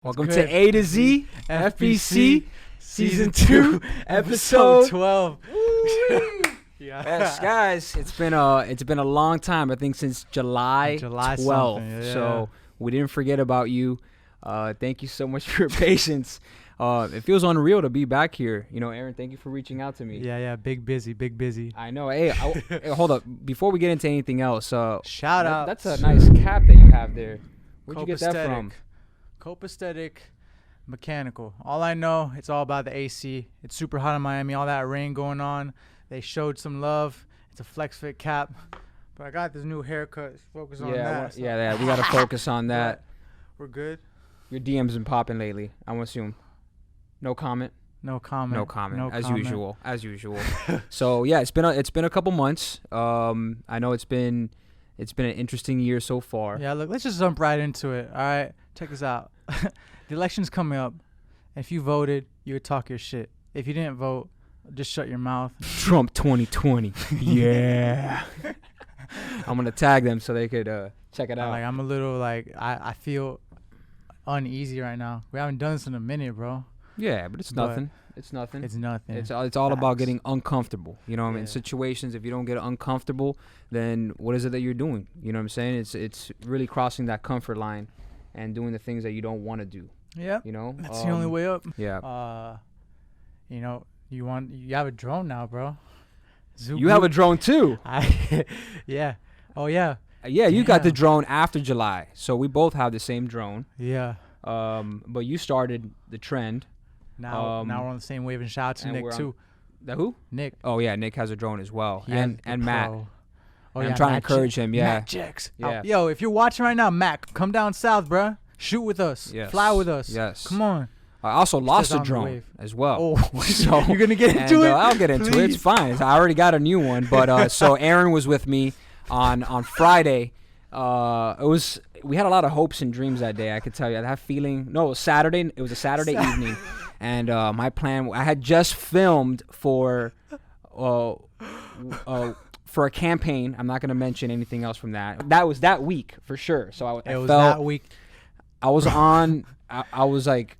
Welcome to A to Z FBC Season 2, Episode 12. Yes, guys, it's been a long time. I think since July 12th. Yeah. So we didn't forget about you. Thank you so much for your patience. It feels unreal to be back here. You know, Aaron, thank you for reaching out to me. Yeah. Big busy. I know. Hey, hey, hold up. Before we get into anything else, shout out. That's a nice cap that you have there. Where'd you get that from? Copaesthetic Mechanical. All I know, it's all about the AC. It's super hot in Miami. All that rain going on. They showed some love. It's a flex fit cap. But I got this new haircut. Focus on that. Yeah. We got to focus on that. We're good. Your DM's been popping lately, I want to assume. No comment. As usual. So yeah, it's been a couple months. I know it's been an interesting year so far. Yeah, look, let's just jump right into it. All right, check this out. The election's coming up. If you voted, you would talk your shit. If you didn't vote, just shut your mouth. Trump 2020. Yeah. I'm gonna tag them so they could check it out. I'm a little I feel uneasy right now. We haven't done this in a minute, bro. Yeah, but it's nothing. It's nothing. It's all about getting uncomfortable. You know what I mean? Situations, if you don't get uncomfortable, then what is it that you're doing? You know what I'm saying? It's really crossing that comfort line and doing the things that you don't want to do. Yeah. You know? That's the only way up. Yeah. You know, you have a drone now, bro. You have a drone too. Yeah. Oh yeah. Yeah, you got the drone after July. So we both have the same drone. Yeah. But you started the trend. Now we're on the same wave, and shout out to Nick too. The who? Nick. Oh yeah, Nick has a drone as well, and Matt. Oh, I'm trying to encourage him. Yeah. Matt Jex. Yeah. Yo, if you're watching right now, Mac, come down south, bro. Shoot with us. Yes. Fly with us. Yes. Come on. I also lost a drone as well. Oh, so you're gonna get into it? I'll get into it. It's fine. I already got a new one. But so Aaron was with me on Friday. We had a lot of hopes and dreams that day. I could tell you. I had that feeling. No, it was Saturday. It was a Saturday evening, and my plan. I had just filmed for a campaign. I'm not gonna mention anything else from that. That was that week for sure. So that week. I was on. I was like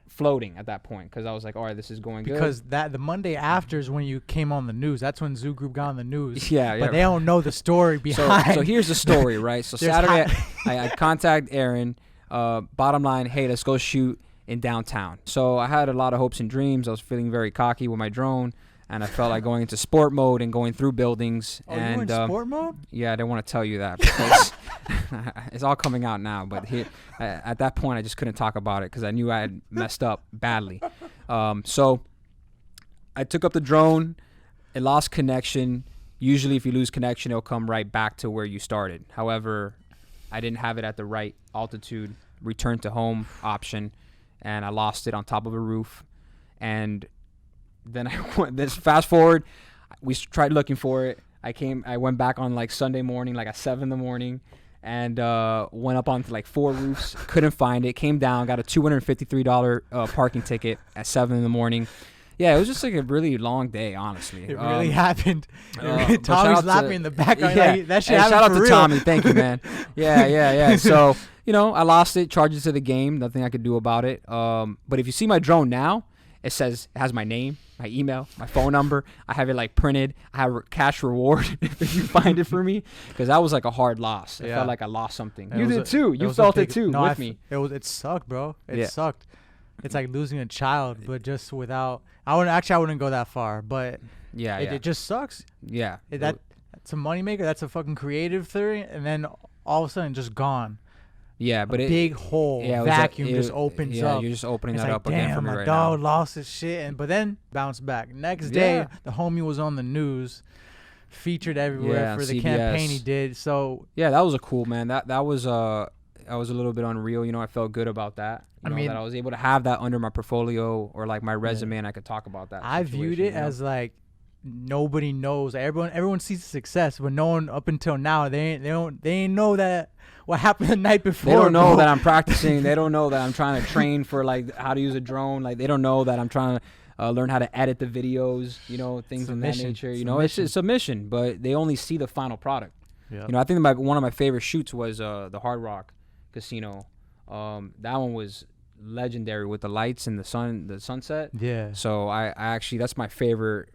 floating at that point because I was like, all right, this is going good. Because the Monday after is when you came on the news. That's when Zoo Group got on the news. Yeah. But they don't know the story behind. So here's the story, right? So Saturday, I contact Aaron. Bottom line, hey, let's go shoot in downtown. So I had a lot of hopes and dreams. I was feeling very cocky with my drone, and I felt like going into sport mode and going through buildings. Oh, you were in sport mode? Yeah, I didn't want to tell you that because it's all coming out now. But at that point, I just couldn't talk about it because I knew I had messed up badly. So I took up the drone. It lost connection. Usually, if you lose connection, it'll come right back to where you started. However, I didn't have it at the right altitude, return to home option, and I lost it on top of a roof. And then fast forward, we tried looking for it. I went back on like Sunday morning, like at 7 in the morning, and went up onto like 4 roofs. Couldn't find it. Came down, got a $253 parking ticket at 7 in the morning. Yeah, it was just like a really long day, honestly. It really happened. Tommy's laughing in the background. Yeah. Like, that shit happened shout out for to real. Tommy. Thank you, man. Yeah. So, you know, I lost it, charged it to the game. Nothing I could do about it. But if you see my drone now, it has my name, my email, my phone number. I have it like printed. I have a cash reward if you find it for me, because that was like a hard loss. I felt like I lost something. You did too. You felt it too with me. It sucked, bro. It sucked. It's like losing a child, but just without. I wouldn't go that far, but it just sucks. Yeah, that's a moneymaker. That's a fucking creative theory, and then all of a sudden just gone. Yeah, but big hole vacuum just opens up. Yeah, you're just opening that up again for me right now. My dog lost his shit, but then bounced back. Next day, the homie was on the news, featured everywhere for the CBS campaign he did. So yeah, that was a cool, man. That was a little bit unreal. You know, I felt good about that. I mean, that I was able to have that under my portfolio or like my resume, and I could talk about that. I viewed it as like nobody knows. Everyone sees the success, but no one up until now they ain't know that what happened the night before. They don't know that I'm practicing. They don't know that I'm trying to train for like how to use a drone. Like they don't know that I'm trying to learn how to edit the videos. You know, things of that nature. You know, it's a mission, but they only see the final product. Yep. You know, I think one of my favorite shoots was the Hard Rock Casino. That one was legendary with the lights and the sunset. Yeah. So I actually, that's my favorite,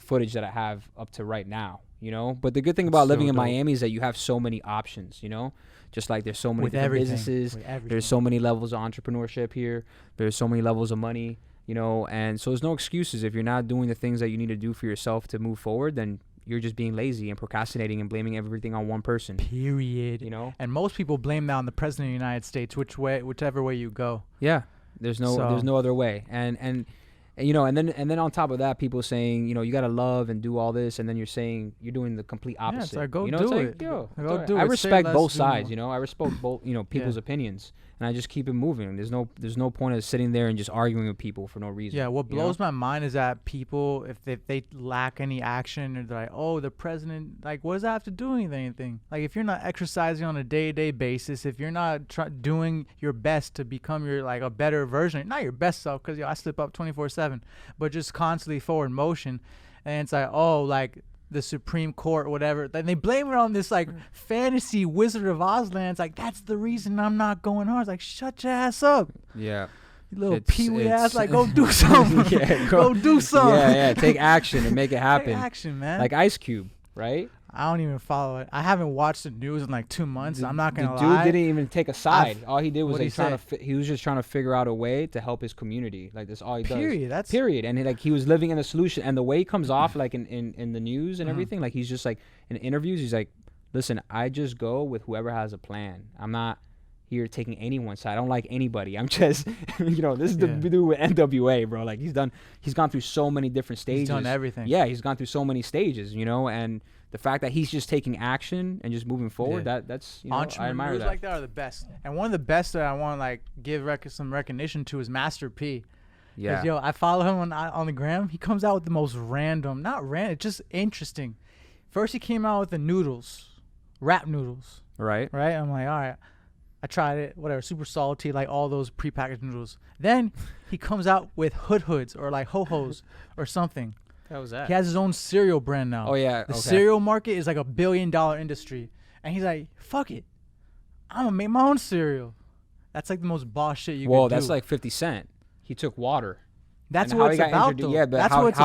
footage that I have up to right now. But the good thing about living in Miami is that you have so many options. Just like there's so many different businesses. There's so many levels of entrepreneurship here. There's so many levels of money. And so there's no excuses. If you're not doing the things that you need to do for yourself to move forward, then you're just being lazy and procrastinating and blaming everything on one person. Period. And most people blame that on the president of the United States, whichever way you go. Yeah. There's no other way. And then on top of that, people saying, you got to love and do all this, and then you're saying you're doing the complete opposite. Yeah, it's like, go do it. I respect both sides, I respect both, people's opinions, and I just keep it moving. There's no point of sitting there and just arguing with people for no reason. Yeah, what blows my mind is that people, if they lack any action, or they're like, oh, the president, like, what does that have to do with anything? Like, if you're not exercising on a day-to-day basis, if you're not doing your best to become a better version, not your best self, because I slip up 24/7, but just constantly forward motion, and it's like, oh, like the Supreme Court or whatever, then they blame it on this like fantasy Wizard of Oz land. It's like, that's the reason I'm not going hard. It's like, shut your ass up. Yeah. You little peewee ass, like, go do something. Yeah, go do something. Yeah, take action and make it happen. Take action, man. Like Ice Cube, right? I don't even follow it. I haven't watched the news in like 2 months. I'm not gonna lie. The dude didn't even take a side. All he did was he was just trying to figure out a way to help his community. Like, that's all he does. That's period. And he was living in a solution. And the way he comes off, like in the news and everything, like, he's just like, in interviews, he's like, listen, I just go with whoever has a plan. I'm not here taking anyone's side. I don't like anybody. I'm just, this is the dude with NWA, bro. Like, he's gone through so many different stages. He's done everything. Yeah, he's gone through so many stages, and the fact that he's just taking action and just moving forward, that's I admire that. Entrepreneurs like that are the best. And one of the best that I want to like give some recognition to is Master P. Yeah. I follow him on the gram. He comes out with the most it's just interesting. First he came out with the rap noodles. Right. I'm like, all right. I tried it, whatever, super salty, like all those prepackaged noodles. Then he comes out with hoods or like ho-hos or something. How was that? He has his own cereal brand now. Oh, yeah. The cereal market is like $1 billion industry. And he's like, fuck it. I'm going to make my own cereal. That's like the most boss shit you can do. Well, that's like 50 Cent. He took water. That's what it's about, though. Yeah, but that's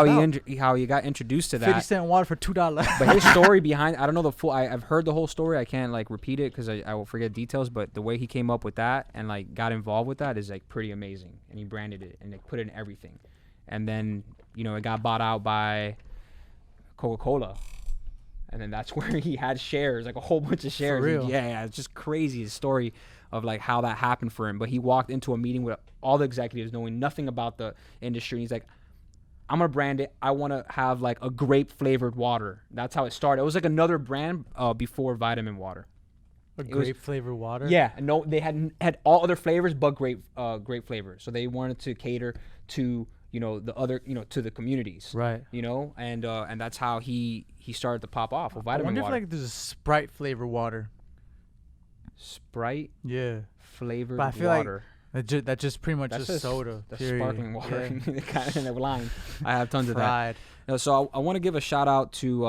how he got introduced to that. 50 Cent water for $2. But his story behind, I don't know the full. I've heard the whole story. I can't like repeat it because I will forget details. But the way he came up with that and like got involved with that is like pretty amazing. And he branded it and like put it in everything. And then it got bought out by Coca-Cola. And then that's where he had shares, like a whole bunch of shares. For real? Yeah, it's just crazy, his story of like how that happened for him. But he walked into a meeting with all the executives knowing nothing about the industry. And he's like, I'm going to brand it. I want to have like a grape flavored water. That's how it started. It was like another brand before vitamin water. Grape flavored water? Yeah. No, they had all other flavors but grape flavor. So they wanted to cater to the other, to the communities, right? And that's how he started to pop off with vitamin water. I wonder if like there's a Sprite flavored water. Sprite, yeah, flavored but I feel water. Like that just pretty much is soda. That's sparkling water. Yeah. Kind of in the line. I have tons Fried. of that. So I want to give a shout out to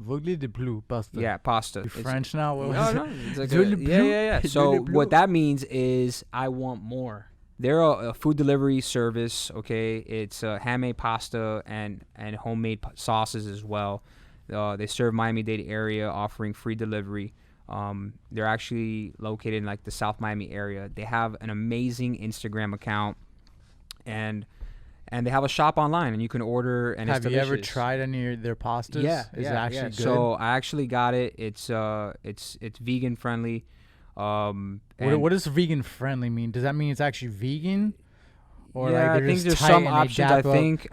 Voglio di blu pasta. Yeah, pasta. You're French now? No. It's like yeah. So what that means is I want more. They're a food delivery service, okay? It's handmade pasta and homemade sauces as well. They serve Miami-Dade area, offering free delivery. They're actually located in like the South Miami area. They have an amazing Instagram account, and they have a shop online, and you can order. And have you ever tried any of their pastas? Yeah, is it actually good? So I actually got it. It's vegan friendly. What does vegan friendly mean? Does that mean it's actually vegan? Or yeah, like I think there's some options.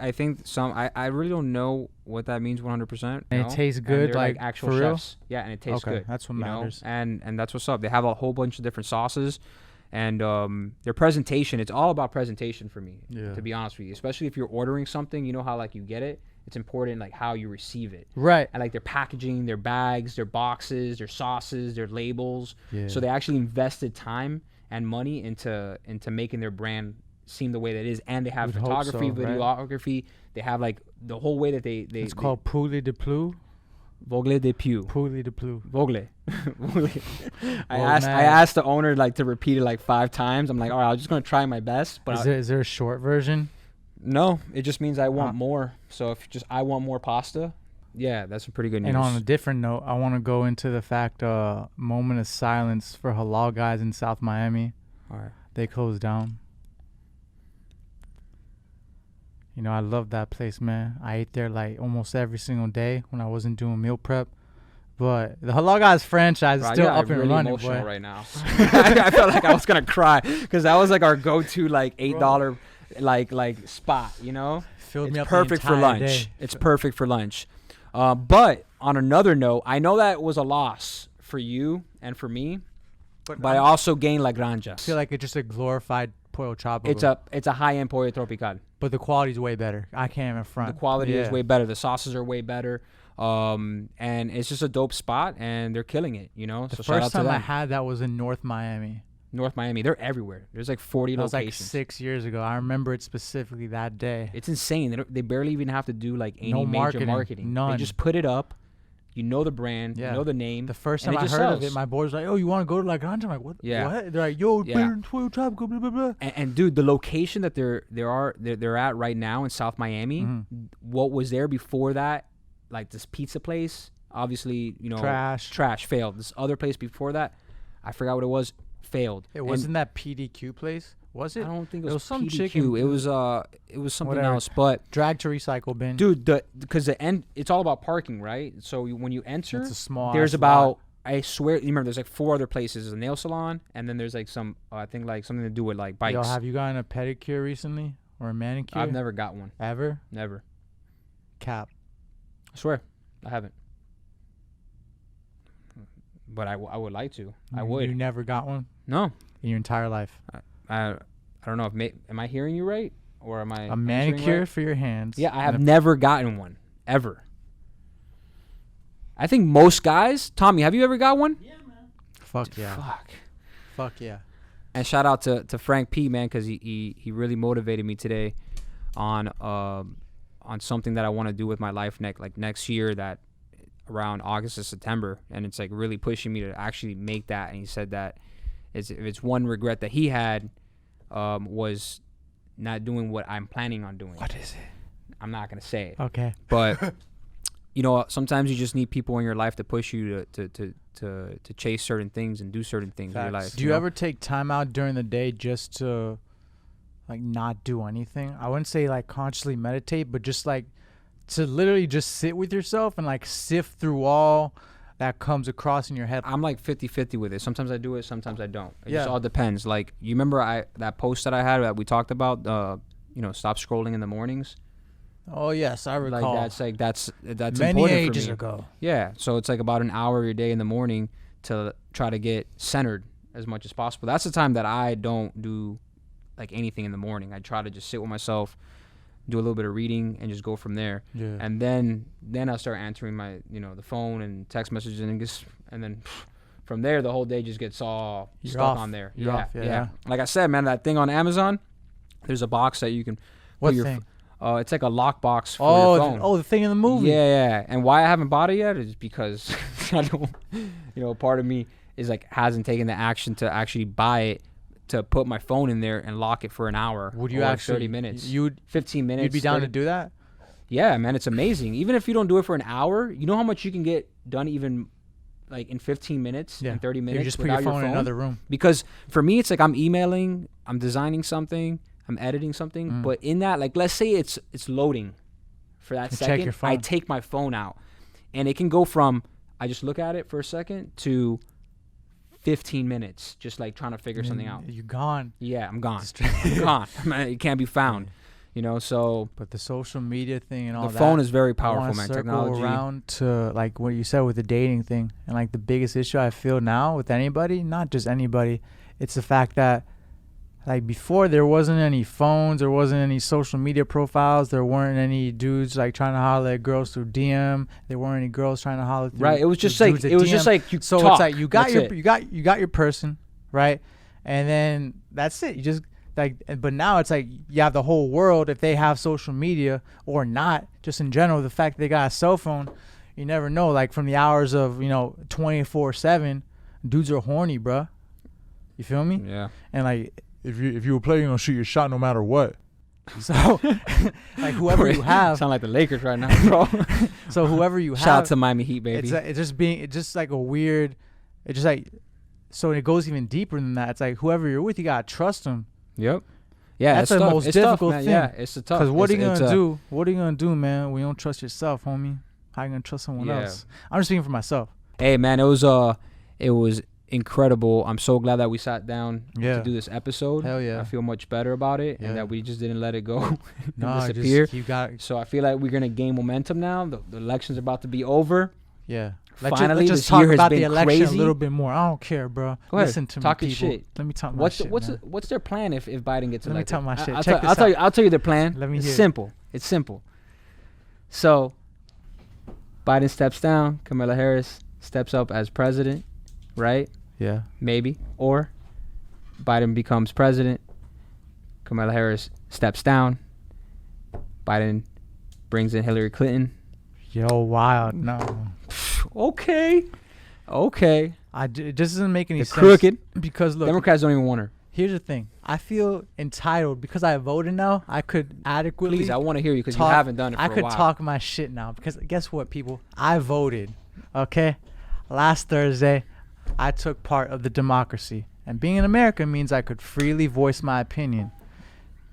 I think some. I really don't know what that means 100%. And it tastes good, like actual for chefs. Real? Yeah, and it tastes good. That's what matters. And that's what's up. They have a whole bunch of different sauces, and their presentation. It's all about presentation for me. Yeah. To be honest with you, especially if you're ordering something, you know how like you get it. It's important like how you receive it. Right. And like their packaging, their bags, their boxes, their sauces, their labels. Yeah. So they actually invested time and money into making their brand seem the way that it is, and they have photography, videography. Right? They have like the whole way that they. It's called Poulet de Plou. Vogle de Pew. Pooley de Plu. Vogle. Vogle. I Well, asked man. the owner like to repeat it like 5 times. I'm like, all right, I'm just gonna try my best. But Is there a short version? no, it just means I want more. So if just I want more pasta, yeah, that's a pretty good news. And on a different note, I want to go into the fact, moment of silence for halal guys in South Miami. All right. They closed down. You know, I love that place, man. I ate there like almost every single day when I wasn't doing meal prep. But the Halal Guys franchise is Bro, I still got up and really running, emotional boy. right now. I felt like I was gonna cry because that was like our go-to like $8 like spot. You know, Filled it's me up perfect the for entire lunch. day. It's perfect for lunch. But on another note, I know that was a loss for you and for me, but I also gained La Granja. I feel like it's just a glorified pollo tropical. It's a high-end pollo tropical. But the quality's way better. I can't even front. The quality is Yeah. way better. The sauces are way better. And it's just a dope spot, and they're killing it. You know, The so shout out first to time I them. had that was in North Miami. North Miami, they're everywhere. There's like 40 That was like locations. 6 years ago. I remember it specifically that day. It's insane. They barely even have to do like any No major marketing. marketing. None. They just put it up. You know the brand. Yeah. You know the name. The first and time it I just heard of sells. it, my boys were like, "Oh, you want to go to La Granja?" I'm like, "What? Yeah. What?" They're like, "Yo, Yeah. better than pollo tropical, blah blah blah." And dude, the location that they're at right now in South Miami, Mhm. what was there before that, like this pizza place, obviously, you know, Trash. failed. This other place before that, I forgot what it was, failed. It And wasn't that PDQ place, was it? I don't think it it was, was some PDQ. chicken- It was something Whatever. else. But Drag to recycle bin. dude, because the end, it's all about parking, right? So when you enter, It's a small. there's ass about lot. I swear, you remember there's like 4 other places. There's a nail salon, and then there's like some I think like something to do with like bikes. Yo, have you gotten a pedicure recently or a manicure? I've never got one. Ever. Never. Cap. I swear, I haven't. But I would like to. I would. You never got one No, in your entire life. I don't know. Am I hearing you right, or am I A answering manicure right? for your hands. Yeah, I have and never gotten one ever. I think most guys. Tommy, have you ever got one? Fuck yeah. Fuck. Fuck yeah. And shout out to Frank P, man, because he really motivated me today on something that I want to do with my life next year, that around August or September, and it's like really pushing me to actually make that. And he said that if it's one regret that he had was not doing what I'm planning on doing. What is it? I'm not gonna say it, Okay. but you know, sometimes you just need people in your life to push you to chase certain things and do certain things in your life. Do you know? ever take time out during the day just to like not do anything? I wouldn't say like consciously meditate, but just like to literally just sit with yourself and like sift through all that comes across in your head. I'm like 50-50 with it. Sometimes I do it, sometimes I don't. It just Yeah. all depends. Like, you remember that post that I had that we talked about, stop scrolling in the mornings? Oh yes, I recall. Like that's many important ages for me. ago. Yeah, so it's like about an hour of your day in the morning to try to get centered as much as possible. That's the time that I don't do like anything in the morning. I try to just sit with myself, do a little bit of reading, and just go from there. Yeah. And then I start answering my the phone and text messages, and then from there the whole day just gets all You're stuck off. on there. You're off, yeah. Like I said, man, that thing on Amazon, there's a box that you can What put your thing? it's like a lockbox for your phone. The thing in the movie. Yeah. And why I haven't bought it yet is because I don't, part of me is like hasn't taken the action to actually buy it, to put my phone in there and lock it for an hour. Would you or actually? 30 minutes? You'd 15 minutes. you'd be down 30 to do that? Yeah, man, it's amazing. Even if you don't do it for an hour, you know how much you can get done even like in 15 minutes, in 30 minutes. You just put your without phone in another room. Because for me, it's like I'm emailing, I'm designing something, I'm editing something, but in that, like, let's say it's loading for that You check second, your phone. I take my phone out, and it can go from I just look at it for a second to 15 minutes, just like trying to figure something out. You're gone. Yeah, I'm gone. I'm gone. It can't be found. So But the social media thing and all the that. phone is very I powerful, wanna man. circle Technology. around to like what you said with the dating thing, and like the biggest issue I feel now with anybody, not just anybody, it's the fact that like before there wasn't any phones, there wasn't any social media profiles, there weren't any dudes like trying to holler at girls through DM, there weren't any girls trying to holler through Right. It was just through like dudes at DM. you So talk. it's like you got That's your it. you got your person, right? And then that's it. You just like, but now it's like you have the whole world if they have social media or not. Just in general, the fact that they got a cell phone, You never know. Like from the hours of 24/7, dudes are horny, bruh. You feel me? Yeah. And like If you were playing, you're gonna shoot your shot no matter what. so, like whoever you have. Sound like the Lakers right now, bro. So whoever you have. Shout out to Miami Heat, baby. It's just like a weird. It's just like. So it goes even deeper than that. It's like whoever you're with, you gotta trust them. Yep. Yeah, That's it's the tough. most It's difficult tough, man. thing. Yeah, it's a tough. Because what are you it's gonna do? What are you gonna do, man? When you don't trust yourself, homie. How you gonna trust someone Yeah. else? I'm just speaking for myself. Hey, man, it was incredible. I'm so glad that we sat down to do this episode. Hell yeah. I feel much better about it, Yeah. and that we just didn't let it go No, disappear. you got. So I feel like we're gonna gain momentum now. The election's about to be over. Yeah. Finally, let's this just talk year has about the been election crazy. a little bit more. I don't care, bro. Go ahead. Listen to Talk me, your people. shit. Let me talk my shit, man. What's their plan if Biden gets Let me elected? talk my shit. I'll Check tell- this I'll out. tell you their plan. Let me it's hear it. simple. It's simple. So Biden steps down. Kamala Harris steps up as president, right? Yeah. Maybe. Or Biden becomes president. Kamala Harris steps down. Biden brings in Hillary Clinton. Yo, wild. No. Okay. It just doesn't make any They're sense. crooked. Because look, Democrats don't even want her. here's the thing. I feel entitled because I voted now. I could adequately. Please, I want to hear you because you talk- haven't done it for I a could while. talk my shit now because guess what, people? I voted. Okay, last Thursday, I took part of the democracy, and being in America means I could freely voice my opinion.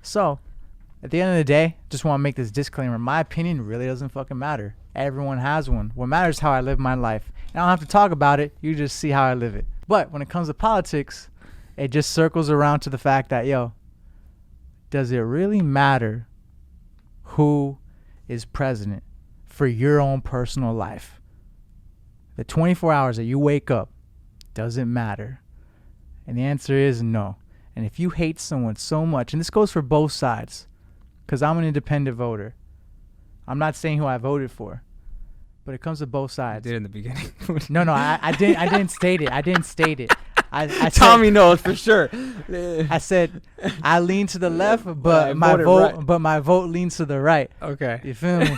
So, at the end of the day, just want to make this disclaimer: my opinion really doesn't fucking matter. Everyone has one. What matters is how I live my life. And I don't have to talk about it. You just see how I live it. But when it comes to politics, it just circles around to the fact that, yo, does it really matter who is president for your own personal life? The 24 hours that you wake up, does it matter? And the answer is no. And if you hate someone so much, and this goes for both sides, because I'm an independent voter. I'm not saying who I voted for, but it comes to both I sides. did in the beginning. No, I didn't state it. I didn't state it. I said, Tommy knows for sure. I said I lean to the left, I but my voted vote, right. but my vote leans to the right. Okay. You feel me?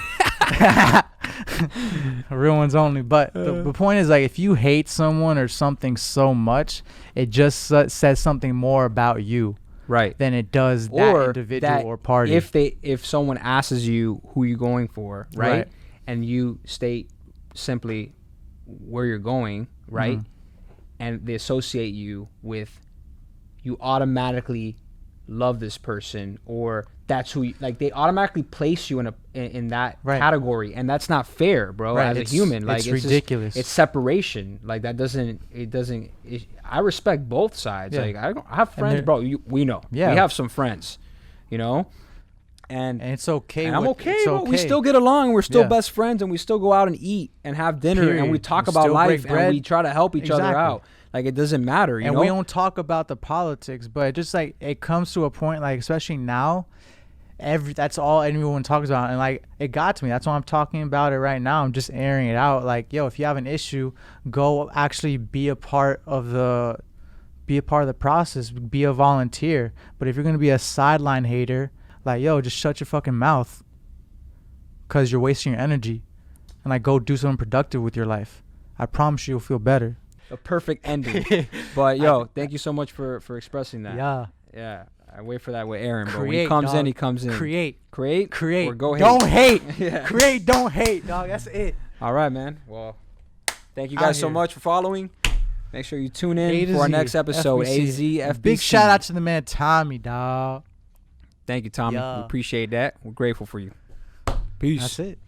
Real ones only. But the point is, like, if you hate someone or something so much, it just says something more about you Right. than it does that Or individual that or party. If someone asks you who you're going for, right? Right. And you state simply where you're going, right? Mhm. And they associate you with, you automatically love this person, or that's who you, like, they automatically place you in that Right. category, and that's not fair, bro. Right, As a it's- human, like, it's just- ridiculous. it's separation. Like, that doesn't. I respect both sides. Yeah. Like, I have friends, they're- bro. We know. Yeah. We have some friends, you know. And and it's okay. I'm with- okay, it's bro. We okay. still get along. We're still Yeah. best friends, and we still go out and eat and have dinner, and we Period. talk We about still break life, and bread. we try to help each other Exactly. out. Like, it doesn't matter, you And know. we don't talk about the politics, but it just like it comes to a point, like especially now, that's all anyone talks about, and like it got to me. That's why I'm talking about it right now. I'm just airing it out. Like, yo, if you have an issue, go actually be a part of the process. Be a volunteer. But if you're gonna be a sideline hater, like, yo, just shut your fucking mouth, cause you're wasting your energy, and like go do something productive with your life. I promise you'll feel better. A perfect ending. But yo, thank you so much for expressing that. Yeah. I wait for that with Aaron, bro. When he Create, comes in, dog. he comes in. Create. Or go hate. Don't hate. Yeah. Create, don't hate, dog. That's it. All right, man. Well, thank you Out guys so here. much for following. Make sure you tune A in to for our Z, next episode. FBC. A2ZFBC. Big shout out to the man Tommy, dog. Thank you, Tommy. Yeah. We appreciate that. We're grateful for you. Peace. That's it.